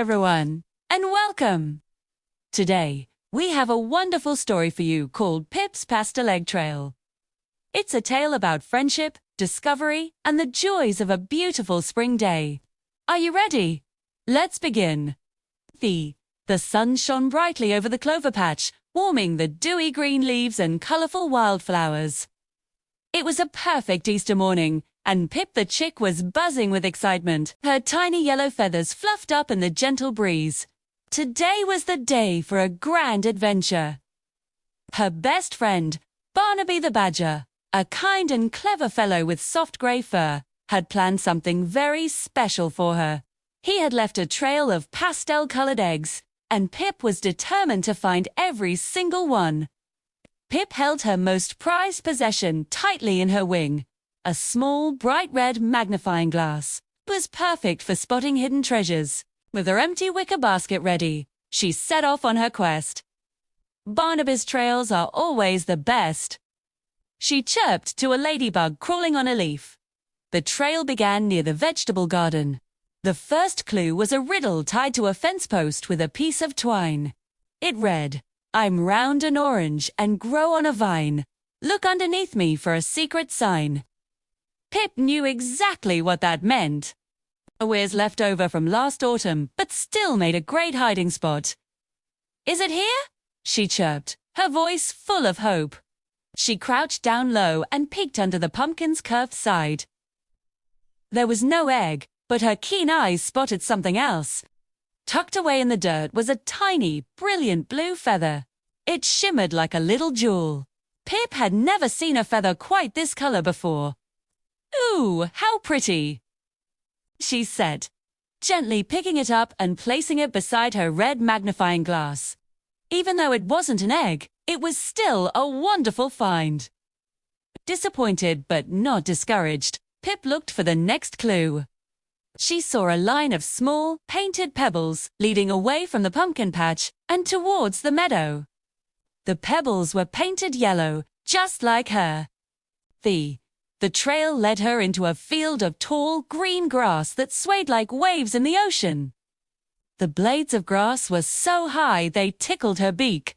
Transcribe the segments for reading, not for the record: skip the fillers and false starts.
everyone, and welcome! Today, we have a wonderful story for you called Pip's Pastel Egg Trail. It's a tale about friendship, discovery, and the joys of a beautiful spring day. Are you ready? Let's begin. The sun shone brightly over the Clover Patch, warming the dewy green leaves and colorful wildflowers. It was a perfect Easter morning, and Pip the Chick was buzzing with excitement, her tiny yellow feathers fluffed up in the gentle breeze. Today was the day for a grand adventure. Her best friend, Barnaby the Badger, a kind and clever fellow with soft grey fur, had planned something very special for her. He had left a trail of pastel-colored eggs, and Pip was determined to find every single one. Pip held her most prized possession tightly in her wing. A small, bright red magnifying glass. It was perfect for spotting hidden treasures. With her empty wicker basket ready, she set off on her quest. Barnaby's trails are always the best. She chirped to a ladybug crawling on a leaf. The trail began near the vegetable garden. The first clue was a riddle tied to a fence post with a piece of twine. It read, "I'm round and orange and grow on a vine. Look underneath me for a secret sign." Pip knew exactly what that meant. A wares left over from last autumn, but still made a great hiding spot. "Is it here?" she chirped, her voice full of hope. She crouched down low and peeked under the pumpkin's curved side. There was no egg, but her keen eyes spotted something else. Tucked away in the dirt was a tiny, brilliant blue feather. It shimmered like a little jewel. Pip had never seen a feather quite this color before. "Ooh, how pretty," she said, gently picking it up and placing it beside her red magnifying glass. Even though it wasn't an egg, it was still a wonderful find. Disappointed but not discouraged, Pip looked for the next clue. She saw a line of small, painted pebbles leading away from the pumpkin patch and towards the meadow. The pebbles were painted yellow, just like her. The trail led her into a field of tall, green grass that swayed like waves in the ocean. The blades of grass were so high they tickled her beak.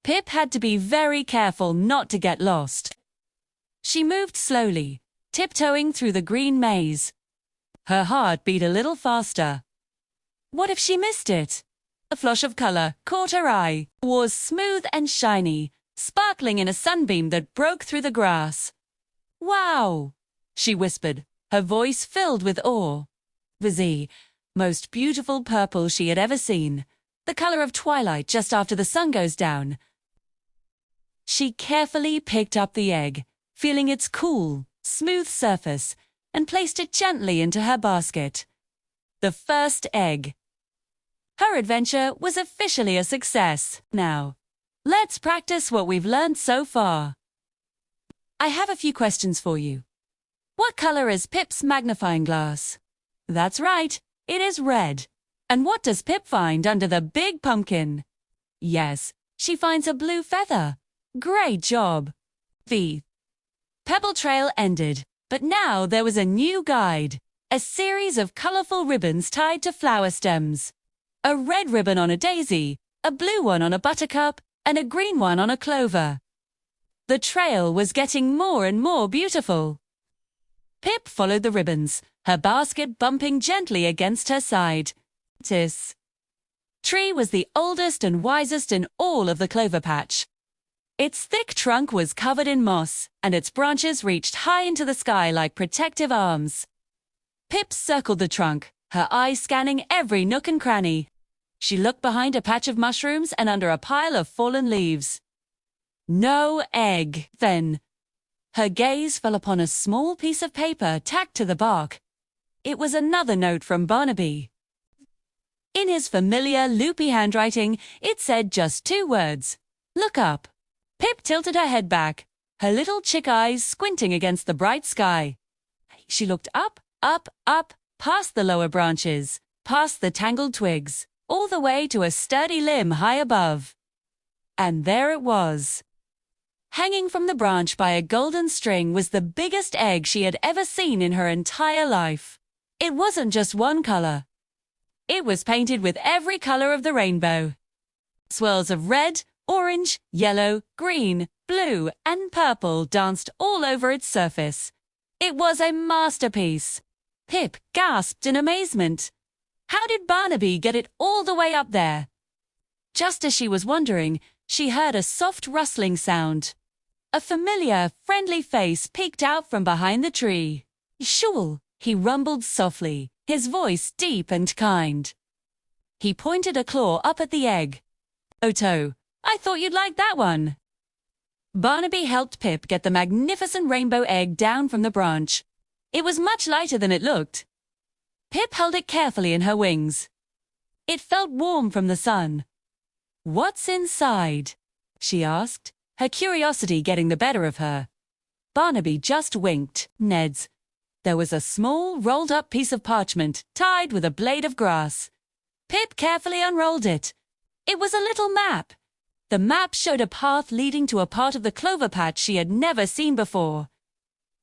Pip had to be very careful not to get lost. She moved slowly, tiptoeing through the green maze. Her heart beat a little faster. What if she missed it? A flash of color caught her eye. It was smooth and shiny, sparkling in a sunbeam that broke through the grass. "Wow," she whispered, her voice filled with awe. It was the most beautiful purple she had ever seen, the color of twilight just after the sun goes down. She carefully picked up the egg, feeling its cool, smooth surface, and placed it gently into her basket. The first egg. Her adventure was officially a success. Now, let's practice what we've learned so far. I have a few questions for you. What color is Pip's magnifying glass? That's right, it is red. And what does Pip find under the big pumpkin? Yes, she finds a blue feather. Great job. The pebble trail ended, but now there was a new guide. A series of colorful ribbons tied to flower stems. A red ribbon on a daisy, a blue one on a buttercup, and a green one on a clover. The trail was getting more and more beautiful. Pip followed the ribbons, her basket bumping gently against her side. This tree was the oldest and wisest in all of the Clover Patch. Its thick trunk was covered in moss, and its branches reached high into the sky like protective arms. Pip circled the trunk, her eyes scanning every nook and cranny. She looked behind a patch of mushrooms and under a pile of fallen leaves. No egg. Then, her gaze fell upon a small piece of paper tacked to the bark. It was another note from Barnaby. In his familiar, loopy handwriting, it said just 2 words. "Look up." Pip tilted her head back, her little chick eyes squinting against the bright sky. She looked up, up, up, past the lower branches, past the tangled twigs, all the way to a sturdy limb high above. And there it was. Hanging from the branch by a golden string was the biggest egg she had ever seen in her entire life. It wasn't just one color. It was painted with every color of the rainbow. Swirls of red, orange, yellow, green, blue, and purple danced all over its surface. It was a masterpiece. Pip gasped in amazement. How did Barnaby get it all the way up there? Just as she was wondering, she heard a soft rustling sound. A familiar, friendly face peeked out from behind the tree. "Shul," he rumbled softly, his voice deep and kind. He pointed a claw up at the egg. "Oto, I thought you'd like that one." Barnaby helped Pip get the magnificent rainbow egg down from the branch. It was much lighter than it looked. Pip held it carefully in her wings. It felt warm from the sun. "What's inside?" she asked, her curiosity getting the better of her. Barnaby just winked. Ned's. There was a small, rolled-up piece of parchment tied with a blade of grass. Pip carefully unrolled it. It was a little map. The map showed a path leading to a part of the Clover Patch she had never seen before.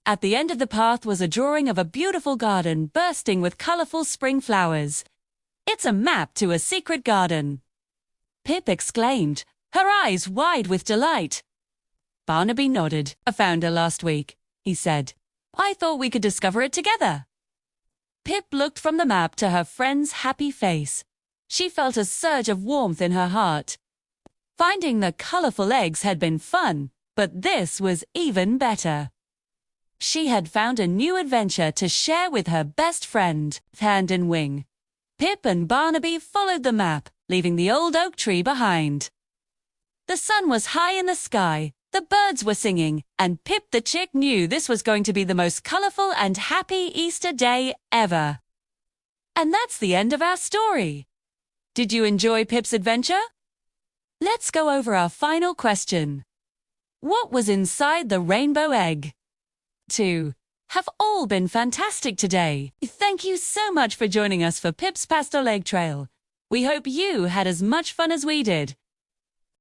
At the end of the path was a drawing of a beautiful garden bursting with colorful spring flowers. "It's a map to a secret garden," Pip exclaimed, her eyes wide with delight. Barnaby nodded. "I found her last week," he said. "I thought we could discover it together." Pip looked from the map to her friend's happy face. She felt a surge of warmth in her heart. Finding the colorful eggs had been fun, but this was even better. She had found a new adventure to share with her best friend, Hand and Wing. Pip and Barnaby followed the map, leaving the old oak tree behind. The sun was high in the sky, the birds were singing, and Pip the Chick knew this was going to be the most colorful and happy Easter day ever. And that's the end of our story. Did you enjoy Pip's adventure? Let's go over our final question. What was inside the rainbow egg? 2. Have all been fantastic today. Thank you so much for joining us for Pip's Pastel Egg Trail. We hope you had as much fun as we did.